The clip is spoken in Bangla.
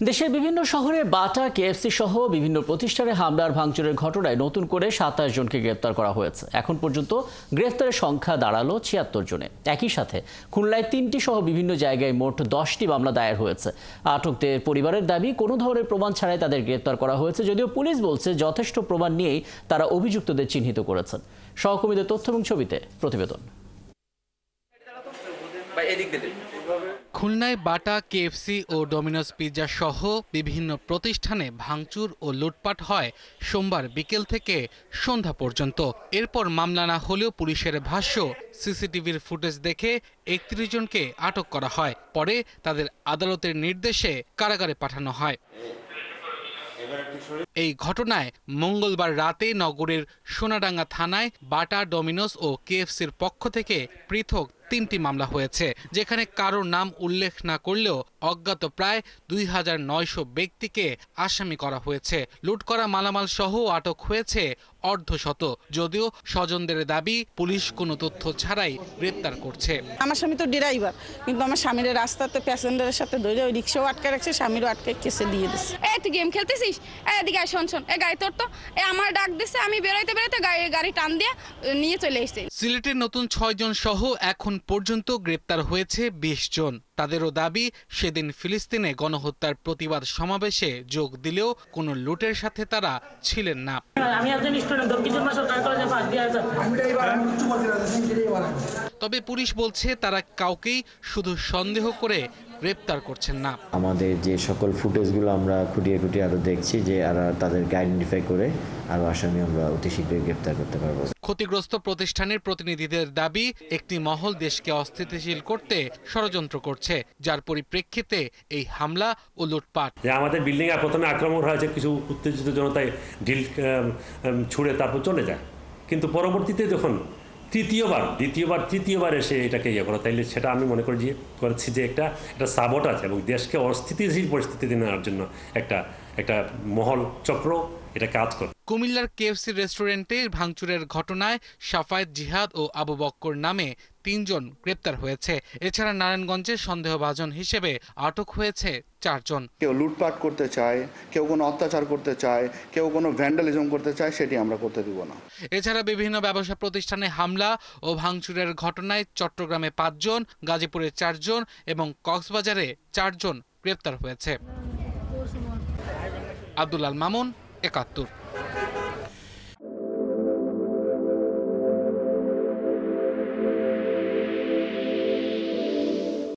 দেশের বিভিন্ন শহরে বাটা, কেএফসি সহ বিভিন্ন প্রতিষ্ঠানে হামলার ভাঙচুরের ঘটনায় নতুন করে ২৭ জনকে গ্রেপ্তার করা হয়েছে। এখন পর্যন্ত গ্রেফতারের সংখ্যা দাঁড়ালো ৭৬ জনে। একই সাথে খুলনায় ৩টি সহ বিভিন্ন জায়গায় মোট ১০টি মামলা দায়ের হয়েছে। আটকদের পরিবারের দাবি, কোনো ধরনের প্রমাণ ছাড়াই তাদের গ্রেপ্তার করা হয়েছে, যদিও পুলিশ বলছে যথেষ্ট প্রমাণ নিয়েই তারা অভিযুক্তদের চিহ্নিত করেছেন। সহকর্মীদের তথ্য এবং ছবিতে প্রতিবেদন। খুলনায় বাটা, কেএফসি ও ডমিনোস পিৎজা সহ বিভিন্ন প্রতিষ্ঠানে ভাঙচুর ও লুটপাট হয় সোমবার বিকেল থেকে সন্ধ্যা পর্যন্ত। এরপর মামলা না হলেও পুলিশের ভাষ্য, সিসিটিভির ফুটেজ দেখে ৩১ জনকে আটক করা হয়। পরে তাদের আদালতের নির্দেশে কারাগারে পাঠানো হয়। এই ঘটনায় মঙ্গলবার রাতে নগরের সোনাডাঙ্গা থানায় বাটা, ডমিনোস ও কেএফসির পক্ষ থেকে পৃথক ৩টি মামলা হয়েছে, যেখানে কারোর নাম উল্লেখ না করলেও অজ্ঞাত প্রায় ২৯০০ ব্যক্তিকে আসামি করা হয়েছে। লুট করা মালামাল সহ আটক হয়েছে অর্ধশত, যদিও স্বজনদের দাবি পুলিশ কোনো তথ্য ছাড়াই গ্রেপ্তার করছে। আমার স্বামী তো ড্রাইভার, কিন্তু আমার স্বামীর রাস্তাতে প্যাসেঞ্জারের সাথে ধরে ওই রিক্সাও আটকে রাখছে, স্বামীরও আটকে কেসে দিয়ে দিচ্ছে। তুই গেম খেলতেছিস, এদিকে শোন গাড়ি তোর তো আমার ডাক দিচ্ছে, আমি বেরোইতে গাড়ি টান দিয়ে নিয়ে চলে এসেছি। সিলেটের নতুন ৬ জন সহ এখন পর্যন্ত গ্রেপ্তার হয়েছে ২০ জন। তাদেরও দাবি, সেদিন ফিলিস্তিনে গণহত্যার প্রতিবাদ সমাবেশে যোগ দিলেও কোনো লুটের সাথে তারা ছিলেন না। তবে পুলিশ বলছে তারা কাউকেই শুধু সন্দেহ করে গ্রেপ্তার করছেন না। আমাদের যে সকল ফুটেজগুলো আমরা খুঁটিয়ে আরো দেখছি যে তাদেরকে আইডেন্টিফাই করে আরো আসামি আমরা অতি শীঘ্রই গ্রেপ্তার করতে পারবো। ক্ষতিগ্রস্ত প্রতিষ্ঠানের প্রতিনিধিদের দাবি, একটি মহল দেশকে অস্থিতিশীল করতে ষড়যন্ত্র করছে, যার পরিপ্রেক্ষিতে এই হামলা ও লুটপাট। আমাদের বিল্ডিং এ প্রথমে আক্রমণ হয়েছে, কিছু উত্তেজিত জনতায় ঢিল ছুড়ে তারপর চলে যায়, কিন্তু পরবর্তীতে যখন তৃতীয়বার এসে এটাকে ইয়ে করা, তাইলে সেটা আমি মনে করছি যে একটা সাবোটাজ এবং দেশকে অস্থিতিশীল পরিস্থিতিতে নেওয়ার জন্য একটা মহল চক্র এটা কাজ করে। কুমিল্লার কেএফসি রেস্টুরেন্টে ভাঙচুরের ঘটনায় সাফায়েত, জিহাদ ও আবু বক্কর নামে ৩ জন গ্রেপ্তার হয়েছে। এছাড়া নারায়ণগঞ্জে সন্দেহভাজন হিসেবে আটক হয়েছে ৪ জন। কেউ লুটপাট করতে চায়, কেউ কোনো অত্যাচার করতে চায়, কেউ কোনো ভ্যান্ডালিজম করতে চায়, সেটি আমরা করতে দিব না। এছাড়া বিভিন্ন ব্যবসা প্রতিষ্ঠানে হামলা ও ভাঙচুরের ঘটনায় চট্টগ্রামে ৫ জন, গাজীপুরে ৪ জন এবং কক্সবাজারে ৪ জন গ্রেপ্তার হয়েছে। আব্দুল আল মামুন, ৭১।